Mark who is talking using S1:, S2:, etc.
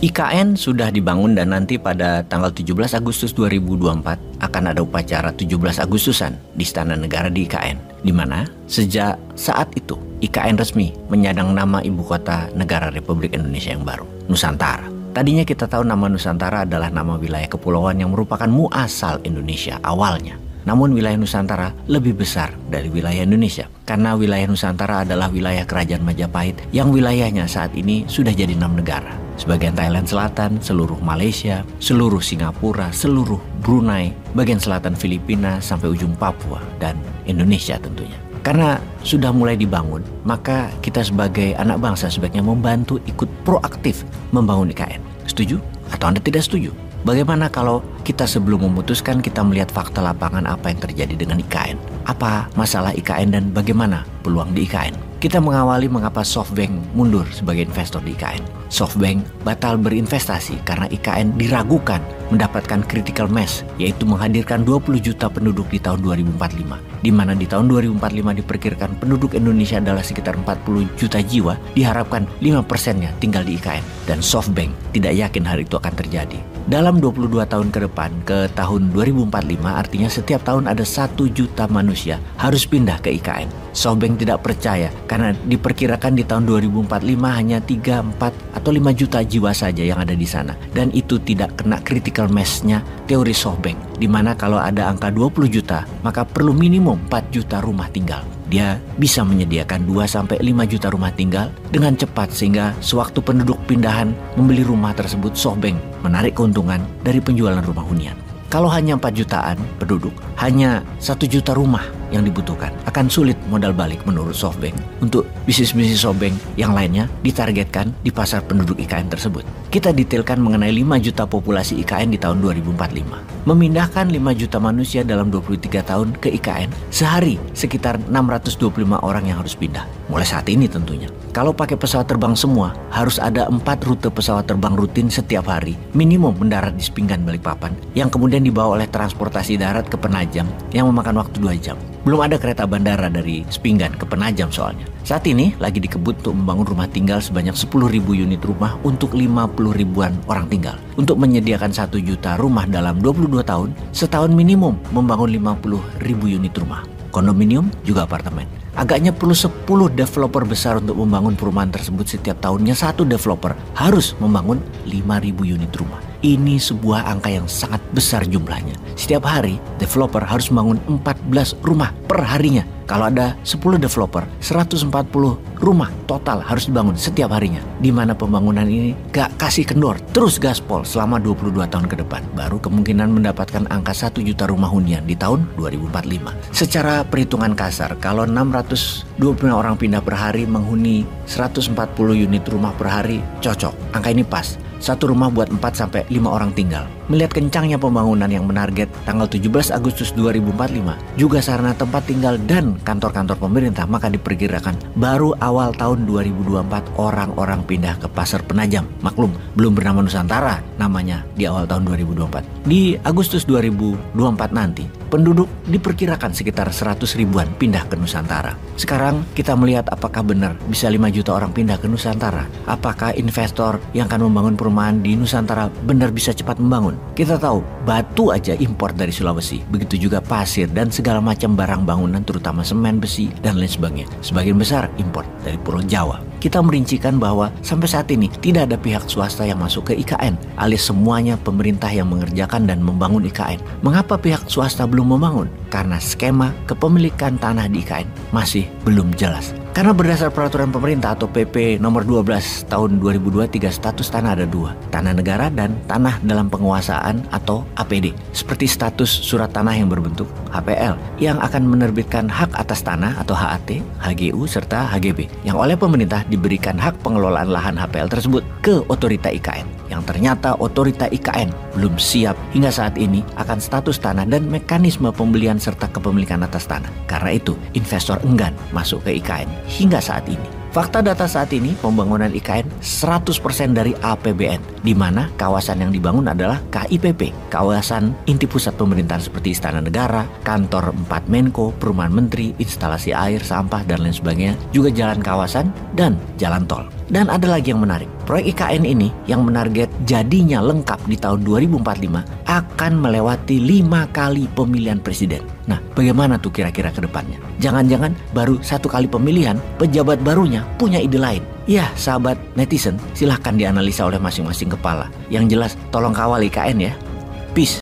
S1: IKN sudah dibangun dan nanti pada tanggal 17 Agustus 2024 akan ada upacara 17 Agustusan di Istana Negara di IKN, di mana sejak saat itu IKN resmi menyandang nama Ibu Kota Negara Republik Indonesia yang baru, Nusantara. Tadinya kita tahu nama Nusantara adalah nama wilayah kepulauan yang merupakan muasal Indonesia awalnya. Namun wilayah Nusantara lebih besar dari wilayah Indonesia, karena wilayah Nusantara adalah wilayah Kerajaan Majapahit yang wilayahnya saat ini sudah jadi 6 negara. Sebagian Thailand Selatan, seluruh Malaysia, seluruh Singapura, seluruh Brunei, bagian selatan Filipina, sampai ujung Papua, dan Indonesia tentunya. Karena sudah mulai dibangun, maka kita sebagai anak bangsa sebaiknya membantu ikut proaktif membangun IKN. Setuju? Atau Anda tidak setuju? Bagaimana kalau kita sebelum memutuskan kita melihat fakta lapangan apa yang terjadi dengan IKN? Apa masalah IKN dan bagaimana peluang di IKN? Kita mengawali mengapa SoftBank mundur sebagai investor di IKN. SoftBank batal berinvestasi karena IKN diragukan mendapatkan critical mass, yaitu menghadirkan 20 juta penduduk di tahun 2045. Di mana di tahun 2045 diperkirakan penduduk Indonesia adalah sekitar 40 juta jiwa, diharapkan 5%-nya tinggal di IKN. Dan SoftBank tidak yakin hal itu akan terjadi. Dalam 22 tahun ke depan, ke tahun 2045, artinya setiap tahun ada 1 juta manusia harus pindah ke IKN. SoftBank tidak percaya karena diperkirakan di tahun 2045 hanya 3, 4, atau 5 juta jiwa saja yang ada di sana. Dan itu tidak kena critical mass-nya teori SoftBank, di mana kalau ada angka 20 juta, maka perlu minimum 4 juta rumah tinggal. Dia bisa menyediakan 2-5 juta rumah tinggal dengan cepat, sehingga sewaktu penduduk pindahan membeli rumah tersebut, SoftBank menarik keuntungan dari penjualan rumah hunian. Kalau hanya 4 jutaan penduduk, hanya 1 juta rumah yang dibutuhkan. Akan sulit modal balik menurut SoftBank untuk bisnis-bisnis SoftBank yang lainnya ditargetkan di pasar penduduk IKN tersebut. Kita detailkan mengenai 5 juta populasi IKN di tahun 2045. Memindahkan 5 juta manusia dalam 23 tahun ke IKN, sehari sekitar 625 orang yang harus pindah. Mulai saat ini tentunya. Kalau pakai pesawat terbang semua, harus ada 4 rute pesawat terbang rutin setiap hari, minimum mendarat di Sepinggan Balikpapan, yang kemudian dibawa oleh transportasi darat ke Penajam yang memakan waktu 2 jam. Belum ada kereta bandara dari Sepinggan ke Penajam soalnya. Saat ini lagi dikebut untuk membangun rumah tinggal sebanyak 10.000 unit rumah untuk 50 ribuan orang tinggal. Untuk menyediakan 1 juta rumah dalam 22 tahun, setahun minimum membangun 50.000 unit rumah. Kondominium juga apartemen. Agaknya perlu 10 developer besar untuk membangun perumahan tersebut. Setiap tahunnya satu developer harus membangun 5.000 unit rumah. Ini sebuah angka yang sangat besar jumlahnya. Setiap hari developer harus membangun 14 rumah per harinya. Kalau ada 10 developer, 140 rumah total harus dibangun setiap harinya. Di mana pembangunan ini gak kasih kendor, terus gaspol selama 22 tahun ke depan. Baru kemungkinan mendapatkan angka 1 juta rumah hunian di tahun 2045. Secara perhitungan kasar, kalau 625 orang pindah per hari menghuni 140 unit rumah per hari, cocok. Angka ini pas. Satu rumah buat 4-5 orang tinggal. Melihat kencangnya pembangunan yang menarget tanggal 17 Agustus 2045, juga sarana tempat tinggal dan kantor-kantor pemerintah, maka diperkirakan baru awal tahun 2024 orang-orang pindah ke Pasar Penajam. Maklum, belum bernama Nusantara namanya di awal tahun 2024. Di Agustus 2024 nanti, penduduk diperkirakan sekitar 100 ribuan pindah ke Nusantara. Sekarang kita melihat apakah benar bisa 5 juta orang pindah ke Nusantara. Apakah investor yang akan membangun perumahan di Nusantara benar bisa cepat membangun? Kita tahu batu aja impor dari Sulawesi, begitu juga pasir dan segala macam barang bangunan terutama semen, besi, dan lain sebagainya. Sebagian besar impor dari Pulau Jawa. Kita merincikan bahwa sampai saat ini tidak ada pihak swasta yang masuk ke IKN, alias semuanya pemerintah yang mengerjakan dan membangun IKN. Mengapa pihak swasta belum membangun? Karena skema kepemilikan tanah di IKN masih belum jelas. Karena berdasar peraturan pemerintah atau PP nomor 12 tahun 2023, status tanah ada 2, tanah negara dan tanah dalam penguasaan atau APD. Seperti status surat tanah yang berbentuk HPL yang akan menerbitkan hak atas tanah atau HAT, HGU, serta HGB, yang oleh pemerintah diberikan hak pengelolaan lahan HPL tersebut ke otorita IKN. Yang ternyata otorita IKN belum siap hingga saat ini akan status tanah dan mekanisme pembelian serta kepemilikan atas tanah. Karena itu investor enggan masuk ke IKN hingga saat ini. Fakta data saat ini pembangunan IKN 100% dari APBN, di mana kawasan yang dibangun adalah KIPP, kawasan inti pusat pemerintahan seperti Istana Negara, kantor 4 Menko, perumahan menteri, instalasi air, sampah, dan lain sebagainya, juga jalan kawasan dan jalan tol. Dan ada lagi yang menarik, proyek IKN ini yang menarget jadinya lengkap di tahun 2045 akan melewati 5 kali pemilihan presiden. Nah, bagaimana tuh kira-kira ke depannya? Jangan-jangan baru 1 kali pemilihan, pejabat barunya punya ide lain. Ya, sahabat netizen, silahkan dianalisa oleh masing-masing kepala. Yang jelas, tolong kawal IKN ya. Peace.